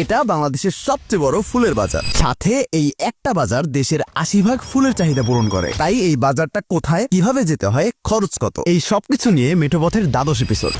এটা বাংলাদেশের সবচেয়ে বড় ফুলের বাজার, সাথে এই একটা বাজার দেশের ৮০% ফুলের চাহিদা পূরণ করে। তাই এই বাজারটা কোথায়, কিভাবে যেতে হয়, খরচ কত, এই সবকিছু নিয়ে মেঠোপথের দ্বাদশ এপিসোড।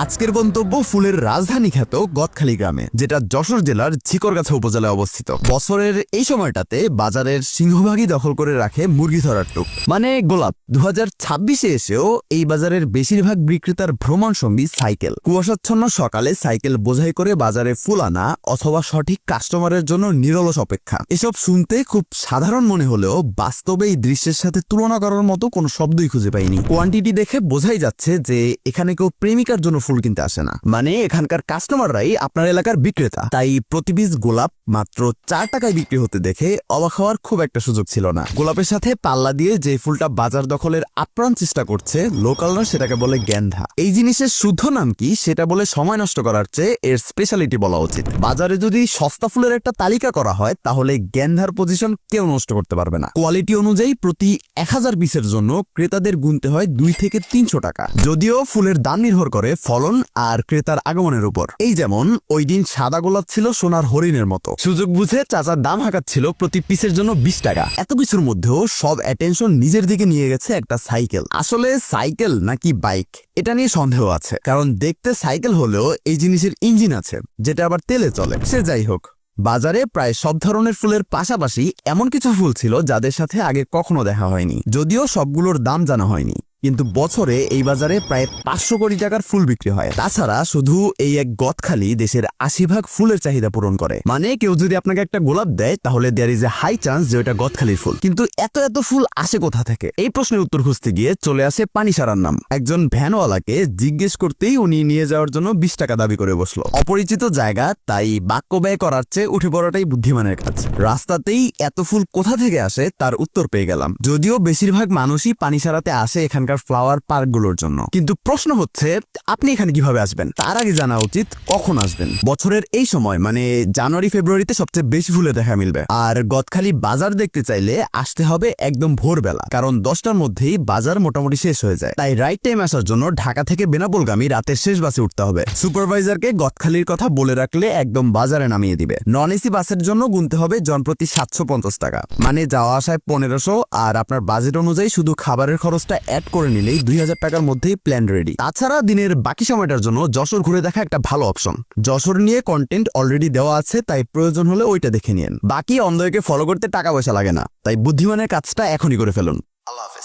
আজকের গন্তব্য ফুলের রাজধানী খ্যাত গদখালি গ্রামে, যেটা যশোর জেলার ঝিকরগাছা উপজেলায় অবস্থিত। বছরের এই সময়টাতে বাজারের সিংহভাগই দখল করে রাখে মুরগি ধরার টুক, মানে গোলাপ। 2026-এ এসেও এই বাজারের বেশিরভাগ বিক্রেতার ভ্রমণ সঙ্গী সাইকেল। কুয়াশাচ্ছন্ন সকালে সাইকেল বোঝাই করে বাজারে ফুল আনা অথবা সঠিক কাস্টমারের জন্য নিরলস অপেক্ষা। এসব শুনতে খুব সাধারণ মনে হলেও বাস্তবে এই দৃশ্যের সাথে তুলনা করার মতো কোনো শব্দই খুঁজে পাইনি। কোয়ান্টিটি দেখে বোঝাই যাচ্ছে যে এখানে কেউ প্রেমিকার জন্য ফুল কিনতে আসে না, মানে এখানকার কাস্টমাররাই আপনার এলাকার বিক্রেতা। তাই প্রতি পিস গোলাপ মাত্র 4 টাকায় বিক্রি হতে দেখে অবাক হওয়ার খুব একটা সুযোগ ছিল না। গোলাপের সাথে পাল্লা দিয়ে যে ফুলটা বাজার দখলের আপ্রাণ চেষ্টা করছে লোকালরা, সেটাকে বলে গেন্ধা। এই জিনিসের শুদ্ধ নাম কি সেটা বলে সময় নষ্ট করার চেয়ে এর স্পেশালিটি বলা উচিত। বাজারে যদি সস্তা ফুলের একটা তালিকা করা হয় তাহলে গেন্ধার পজিশন কেউ নষ্ট করতে পারবে না। কোয়ালিটি অনুযায়ী প্রতি 1000 পিসের জন্য ক্রেতাদের গুনতে হয় 2 থেকে 300 টাকা। যদিও ফুলের দাম নির্ভর করে ফলন আর ক্রেতার আগমনের উপর। এই যেমন ওই দিন সাদা গোলাপ ছিল সোনার হরিণের মতো। সুযোগ বুঝে চাচার দাম হাঁকাচ্ছিল প্রতি পিসের জন্য 20 টাকা। এত কিছুর মধ্যেও সব অ্যাটেনশন নিজের দিকে নিয়ে গেছে একটা সাইকেল। আসলে সাইকেল নাকি বাইক এটা নিয়ে সন্দেহ আছে, কারণ দেখতে সাইকেল হলেও এই জিনিসের ইঞ্জিন আছে যেটা আবার তেলে চলে। সে যাই হোক, বাজারে প্রায় সব ধরনের ফুলের পাশাপাশি এমন কিছু ফুল ছিল যাদের সাথে আগে কখনো দেখা হয়নি। যদিও সবগুলোর দাম জানা হয়নি, কিন্তু বছরে এই বাজারে প্রায় 500 কোটি টাকার ফুল বিক্রি হয়। তাছাড়া শুধু এই এক গদখালি দেশের 80% ফুলের চাহিদা পূরণ করে। মানে কেউ যদি আপনাকে একটা গোলাপ দেয় তাহলে there is a high chance যে ওটা গদখালির ফুল। কিন্তু এত ফুল আসে কোথা থেকে? এই প্রশ্নের উত্তর খুঁজতে গিয়ে চলে আসে পানিসারার নাম। একজন ভ্যানওয়ালাকে জিজ্ঞেস করতেই উনি নিয়ে যাওয়ার জন্য 20 টাকা দাবি করে বসলো। অপরিচিত জায়গা, তাই বাক্য ব্যয় করার চেয়ে উঠে পড়াটাই বুদ্ধিমানের কাজ। রাস্তাতেই এত ফুল কোথা থেকে আসে তার উত্তর পেয়ে গেলাম। যদিও বেশিরভাগ মানুষই পানিসারাতে আসে এখানকার ফ্লাওয়ার পার্কগুলোর জন্য, কিন্তু প্রশ্ন হচ্ছে আপনি এখানে কিভাবে আসবেন? তার আগে জানা উচিত কখন আসবেন। বছরের এই সময় মানে জানুয়ারি ফেব্রুয়ারিতে সবচেয়ে বেশি ফুলের দেখা মিলবে। আর গদখালি বাজার দেখতে চাইলে আসতে হবে একদম ভোরবেলা, কারণ 10টার মধ্যেই বাজার মোটামুটি শেষ হয়ে যায়। তাই রাইট টাইম আসার জন্য ঢাকা থেকে বেনাপোলগামী রাতের শেষ বাসে উঠতে হবে। সুপারভাইজারকে গদখালির কথা বলে রাখলে একদম বাজারে নামিয়ে দিবে। নন এসি বাসের জন্য গুনতে হবে জনপ্রতি 750 টাকা, মানে যাওয়া আসায় 1500। আর আপনার বাজেট অনুযায়ী শুধু খাবারের খরচটা অ্যাড করে নিলেই 2000 টাকার মধ্যেই প্ল্যান রেডি। তাছাড়া দিনের বাকি সময়টার জন্য যশোর ঘুরে দেখা একটা ভালো অপশন। যশোর নিয়ে কন্টেন্ট অলরেডি দেওয়া আছে, তাই প্রয়োজন হলে ওইটা দেখে নিন। বাকি অন্ধকে ফলো করতে টাকা পয়সা লাগে না, তাই বুদ্ধিমানের কাজটা এখনই করে ফেলুন। আল্লাহ হাফেজ।